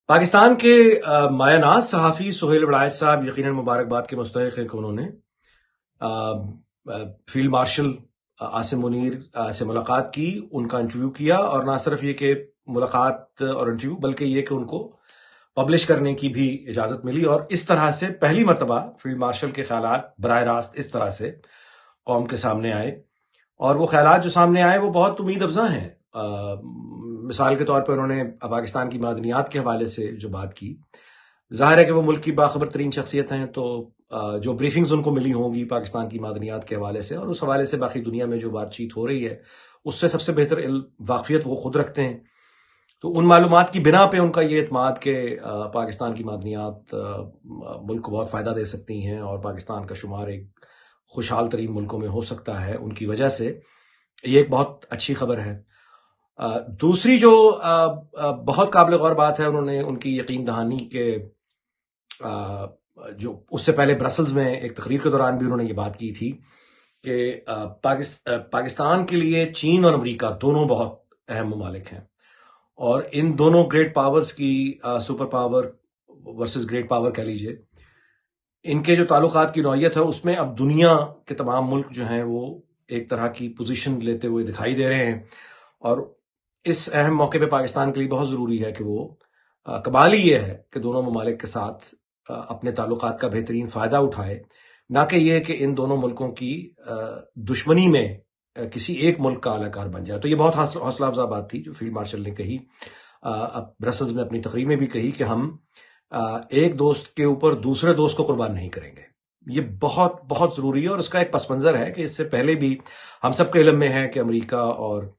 पाकिस्तान के मायानाज सहाफ़ी सुहेल वड़ाइच साहब यकीनन मुबारकबाद के मुस्तहिक़ हैं कि उन्होंने फील्ड मार्शल आसिम मुनीर से मुलाकात की, उनका इंटरव्यू किया, और ना सिर्फ ये कि मुलाकात और इंटरव्यू, बल्कि ये कि उनको पब्लिश करने की भी इजाज़त मिली। और इस तरह से पहली मरतबा फील्ड मार्शल के ख़यालात बराह रास्त इस तरह से कौम के सामने आए, और वो ख़यालात जो सामने आए वो बहुत उम्मीद अफजा हैं। मिसाल के तौर पर उन्होंने पाकिस्तान की मादनियात के हवाले से जो बात की, ज़ाहिर है कि वो मुल्क की बाखबर तरीन शख्सियत हैं, तो जो ब्रीफिंग्स उनको मिली होंगी पाकिस्तान की मादनियात के हवाले से और उस हवाले से बाकी दुनिया में जो बातचीत हो रही है, उससे सबसे बेहतर वाकफियत वो खुद रखते हैं। तो उन मालूमात की बिना पे उनका ये एतमाद कि पाकिस्तान की मादनियात मुल्क को बहुत फ़ायदा दे सकती हैं और पाकिस्तान का शुमार एक खुशहाल तरीन मुल्कों में हो सकता है, उनकी वजह से ये एक बहुत अच्छी खबर है। दूसरी जो बहुत काबिल गौर बात है, उन्होंने उनकी यकीन दहानी के जो उससे पहले ब्रसल्स में एक तकरीर के दौरान भी उन्होंने ये बात की थी कि पाकिस्तान के लिए चीन और अमेरिका दोनों बहुत अहम ममालिक हैं, और इन दोनों ग्रेट पावर्स की super power versus great power कह लीजिए, इनके जो ताल्लुकात की नौयत है उसमें अब दुनिया के तमाम मुल्क जो हैं वो एक तरह की पोजीशन लेते हुए दिखाई दे रहे हैं। और इस अहम मौके पे पाकिस्तान के लिए बहुत ज़रूरी है कि वो कमाल ही ये है कि दोनों ममालिक के साथ अपने ताल्लुकात का बेहतरीन फ़ायदा उठाए, ना कि ये कि इन दोनों मुल्कों की दुश्मनी में किसी एक मुल्क का अलाकार बन जाए। तो ये बहुत हौसला अफजा बात थी जो फील्ड मार्शल ने कही, अब ब्रसल्स में अपनी तकरीर में भी कही कि हम एक दोस्त के ऊपर दूसरे दोस्त को कुर्बान नहीं करेंगे। ये बहुत बहुत ज़रूरी है, और उसका एक पस मंज़र है कि इससे पहले भी हम सबके इल्म में है कि अमेरिका और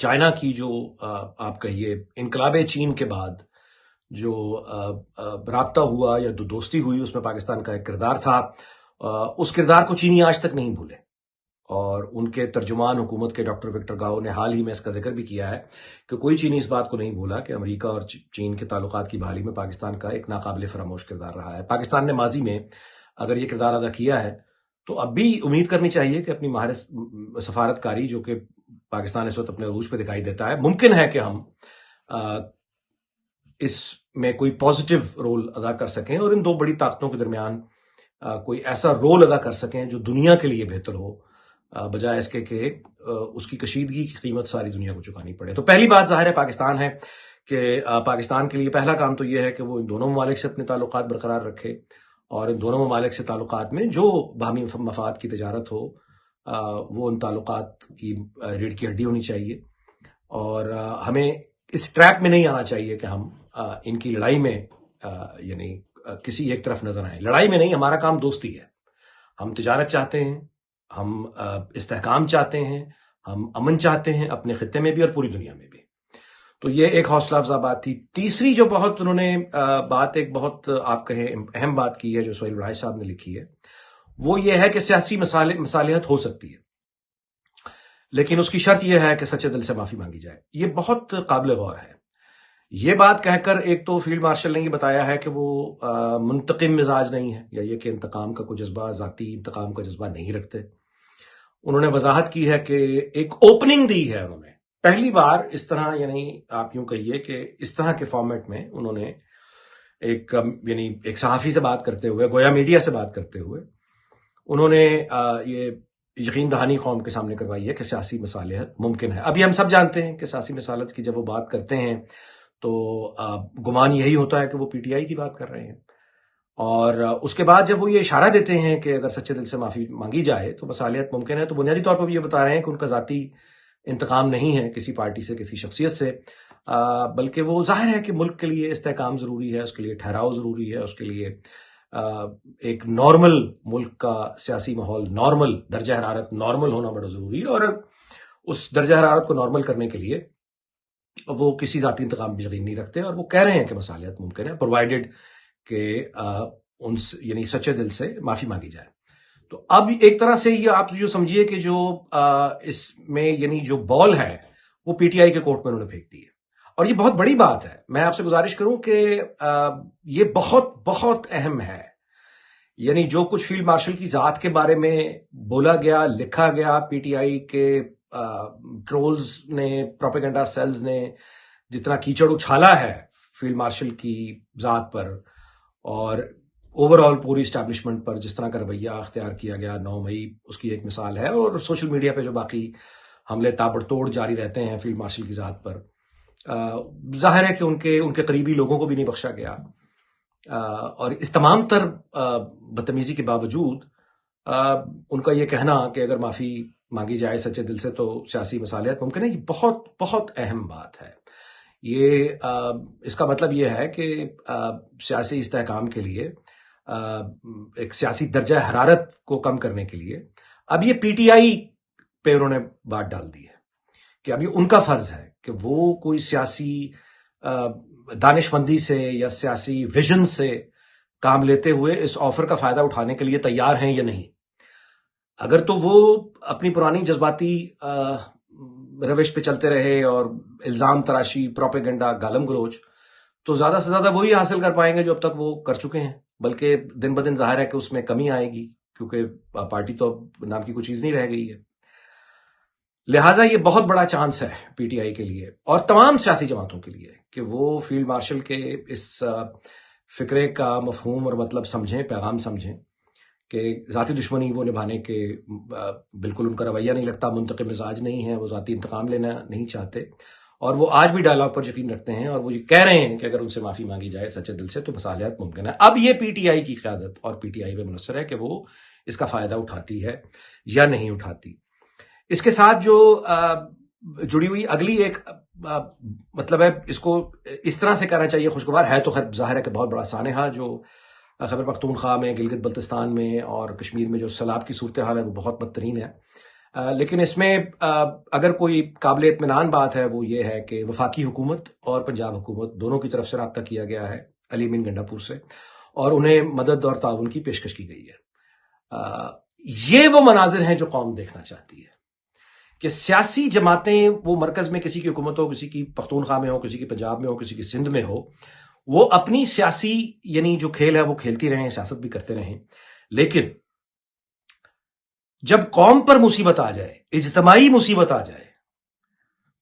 चाइना की जो आप कहिए इनकलाब चीन के बाद जो राब्ता हुआ या दोस्ती हुई, उसमें पाकिस्तान का एक किरदार था। उस किरदार को चीनी आज तक नहीं भूले, और उनके तर्जुमान हुकूमत के डॉक्टर विक्टर गाओ ने हाल ही में इसका जिक्र भी किया है कि कोई चीनी इस बात को नहीं भूला कि अमेरिका और चीन के ताल्लुकात की बहाली में पाकिस्तान का एक नाकाबिले फरामोश किरदार रहा है। पाकिस्तान ने माजी में अगर ये किरदार अदा किया है तो अब भी उम्मीद करनी चाहिए कि अपनी माहिर सफारतकारी, जो कि पाकिस्तान इस वक्त अपने अरूज पे दिखाई देता है, मुमकिन है कि हम इसमें कोई पॉजिटिव रोल अदा कर सकें और इन दो बड़ी ताकतों के दरमियान कोई ऐसा रोल अदा कर सकें जो दुनिया के लिए बेहतर हो, बजाय इसके कि उसकी कशीदगी की कीमत सारी दुनिया को चुकानी पड़े। तो पहली बात ज़ाहिर है पाकिस्तान है कि पाकिस्तान के लिए पहला काम तो यह है कि वो इन दोनों ममालिक से अपने ताल्लुकात बरकरार रखे, और इन दोनों ममालिक से ताल्लुकात में जो बाहमी मफाद की तजारत हो वो उन ताल्लुकात की रीढ़ की हड्डी होनी चाहिए, और हमें इस ट्रैप में नहीं आना चाहिए कि हम इनकी लड़ाई में यानी किसी एक तरफ नजर आए। लड़ाई में नहीं, हमारा काम दोस्ती है। हम तिजारत चाहते हैं, हम इस्तेहकाम चाहते हैं, हम अमन चाहते हैं अपने खित्ते में भी और पूरी दुनिया में भी। तो ये एक हौसला अफजा बात थी। तीसरी जो बहुत उन्होंने बात एक बहुत आप कहें अहम बात की है जो सुहेल वड़ाइच साहब ने लिखी है, वो ये है कि सियासी मसालिहत हो सकती है, लेकिन उसकी शर्त यह है कि सच्चे दिल से माफ़ी मांगी जाए। ये बहुत काबिल गौर है। ये बात कहकर एक तो फील्ड मार्शल ने ये बताया है कि वो मुंतकिम मिजाज नहीं है, या ये कि इंतकाम का कोई जज्बा, ज़ाती इंतकाम का जज्बा नहीं रखते। उन्होंने वजाहत की है कि एक ओपनिंग दी है उन्होंने, पहली बार इस तरह, यानी आप यूं कहिए कि इस तरह के फॉर्मेट में उन्होंने एक यानी एक सहाफ़ी से बात करते हुए, गोया मीडिया से बात करते हुए, उन्होंने ये यकीन दहानी कौम के सामने करवाई है कि सियासी मसालिहत मुमकिन है। अभी हम सब जानते हैं कि सियासी मसालत की जब वो बात करते हैं तो गुमान यही होता है कि वो पीटीआई की बात कर रहे हैं, और उसके बाद जब वो ये इशारा देते हैं कि अगर सच्चे दिल से माफ़ी मांगी जाए तो मसालियत मुमकिन है, तो बुनियादी तौर पर भी ये बता रहे हैं कि उनका ज़ाती इंतकाम नहीं है किसी पार्टी से, किसी शख्सियत से, बल्कि वो जाहिर है कि मुल्क के लिए इस्तेहकाम ज़रूरी है, उसके लिए ठहराव ज़रूरी है, उसके लिए एक नॉर्मल मुल्क का सियासी माहौल, नॉर्मल दर्जा हरारत नॉर्मल होना बड़ा ज़रूरी है, और उस दर्जा हरारत को नॉर्मल करने के लिए वो किसी ज़ाती इंतकाम पर यकीन नहीं रखते, और वो कह रहे हैं कि मसालियत मुमकिन है प्रोवाइडेड कि उन यानी सच्चे दिल से माफ़ी मांगी जाए। तो अब एक तरह से ये आप जो समझिए कि जो इसमें यानी जो बॉल है वो पीटीआई के कोर्ट में उन्होंने फेंक दी है, और ये बहुत बड़ी बात है। मैं आपसे गुजारिश करूं कि ये बहुत बहुत अहम है। यानी जो कुछ फील्ड मार्शल की ज़ात के बारे में बोला गया, लिखा गया, पीटीआई के ट्रोल्स ने, प्रोपेगेंडा सेल्स ने जितना कीचड़ उछाला है فیلڈ مارشل کی ذات پر اور اوور آل پوری اسٹیبلشمنٹ پر جس طرح کا رویہ اختیار کیا گیا 9 مئی اس کی ایک مثال ہے، اور سوشل میڈیا پہ جو باقی حملے تابڑ توڑ جاری رہتے ہیں فیلڈ مارشل کی ذات پر، ظاہر ہے کہ ان کے قریبی لوگوں کو بھی نہیں بخشا گیا، اور اس تمام تر بدتمیزی کے باوجود ان کا یہ کہنا کہ اگر معافی مانگی جائے سچے دل سے تو سیاسی مصالحت ممکن ہے، یہ بہت بہت اہم بات ہے۔ یہ اس کا مطلب یہ ہے کہ سیاسی استحکام کے لیے، ایک سیاسی درجہ حرارت کو کم کرنے کے لیے اب یہ پی ٹی آئی پہ انہوں نے بات ڈال دی ہے کہ ابھی ان کا فرض ہے کہ وہ کوئی سیاسی دانشمندی سے یا سیاسی ویژن سے کام لیتے ہوئے اس آفر کا فائدہ اٹھانے کے لیے تیار ہیں یا نہیں۔ اگر تو وہ اپنی پرانی جذباتی روش پہ چلتے رہے اور الزام تراشی، پروپیگنڈا، گالم گلوچ، تو زیادہ سے زیادہ وہی حاصل کر پائیں گے جو اب تک وہ کر چکے ہیں، بلکہ دن بدن ظاہر ہے کہ اس میں کمی آئے گی، کیونکہ پارٹی تو اب نام کی کوئی چیز نہیں رہ گئی ہے۔ لہٰذا یہ بہت بڑا چانس ہے پی ٹی آئی کے لیے اور تمام سیاسی جماعتوں کے لیے کہ وہ فیلڈ مارشل کے اس فکرے کا مفہوم اور مطلب سمجھیں، پیغام سمجھیں کہ ذاتی دشمنی وہ نبھانے کے بالکل ان کا رویہ نہیں لگتا، منتقم مزاج نہیں ہے، وہ ذاتی انتقام لینا نہیں چاہتے، اور وہ آج بھی ڈائلاگ پر یقین رکھتے ہیں، اور وہ یہ کہہ رہے ہیں کہ اگر ان سے معافی مانگی جائے سچے دل سے تو مصالحت ممکن ہے۔ اب یہ پی ٹی آئی کی قیادت اور پی ٹی آئی پہ منحصر ہے کہ وہ اس کا فائدہ اٹھاتی ہے یا نہیں اٹھاتی۔ اس کے ساتھ جو جڑی ہوئی اگلی ایک مطلب ہے، اس کو اس طرح سے کہنا چاہیے، خوشگوار ہے تو خیر ظاہر ہے کہ بہت بڑا سانحہ جو خیبر پختونخوا میں، گلگت بلتستان میں اور کشمیر میں جو سیلاب کی صورتحال ہے وہ بہت بدترین ہے، لیکن اس میں اگر کوئی قابل اطمینان بات ہے وہ یہ ہے کہ وفاقی حکومت اور پنجاب حکومت دونوں کی طرف سے رابطہ کیا گیا ہے علی امین گنڈا پور سے، اور انہیں مدد اور تعاون کی پیشکش کی گئی ہے۔ یہ وہ مناظر ہیں جو قوم دیکھنا چاہتی ہے کہ سیاسی جماعتیں، وہ مرکز میں کسی کی حکومت ہو، کسی کی پختونخوا میں ہو، کسی کی پنجاب میں ہو، کسی کی سندھ میں ہو، وہ اپنی سیاسی یعنی جو کھیل ہے وہ کھیلتی رہیں، سیاست بھی کرتے رہیں، لیکن جب قوم پر مصیبت آ جائے، اجتماعی مصیبت آ جائے،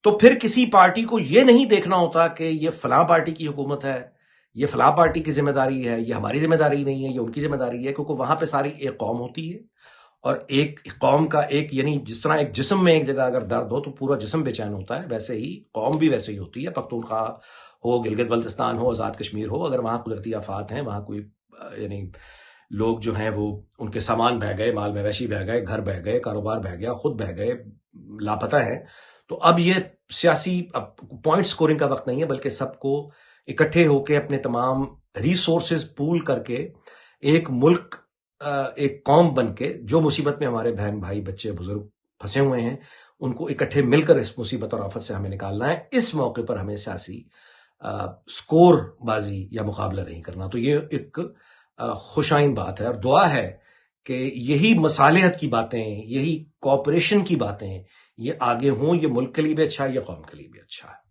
تو پھر کسی پارٹی کو یہ نہیں دیکھنا ہوتا کہ یہ فلاں پارٹی کی حکومت ہے، یہ فلاں پارٹی کی ذمہ داری ہے، یہ ہماری ذمہ داری نہیں ہے، یہ ان کی ذمہ داری ہے، کیونکہ وہاں پہ ساری ایک قوم ہوتی ہے، اور ایک قوم کا ایک یعنی جس طرح ایک جسم میں ایک جگہ اگر درد ہو تو پورا جسم بے چین ہوتا ہے، ویسے ہی قوم بھی ویسے ہی ہوتی ہے۔ پختونخوا ہو، گلگت بلتستان ہو، آزاد کشمیر ہو، اگر وہاں قدرتی آفات ہیں، وہاں کوئی یعنی لوگ جو ہیں وہ ان کے سامان بہہ گئے، مال مویشی بہہ گئے، گھر بہہ گئے، کاروبار بہہ گیا، خود بہہ گئے، لاپتہ ہیں، تو اب یہ سیاسی پوائنٹ سکورنگ کا وقت نہیں ہے، بلکہ سب کو اکٹھے ہو کے اپنے تمام ریسورسز پول کر کے ایک ملک، ایک قوم بن کے، جو مصیبت میں ہمارے بہن بھائی بچے بزرگ پھنسے ہوئے ہیں، ان کو اکٹھے مل کر اس مصیبت اور آفت سے ہمیں نکالنا ہے۔ اس موقع پر ہمیں سیاسی سکور بازی یا مقابلہ نہیں کرنا۔ تو یہ ایک خوش آئند بات ہے، اور دعا ہے کہ یہی مصالحت کی باتیں، یہی کوآپریشن کی باتیں یہ آگے ہوں، یہ ملک کے لیے بھی اچھا ہے، یہ قوم کے لیے بھی اچھا ہے۔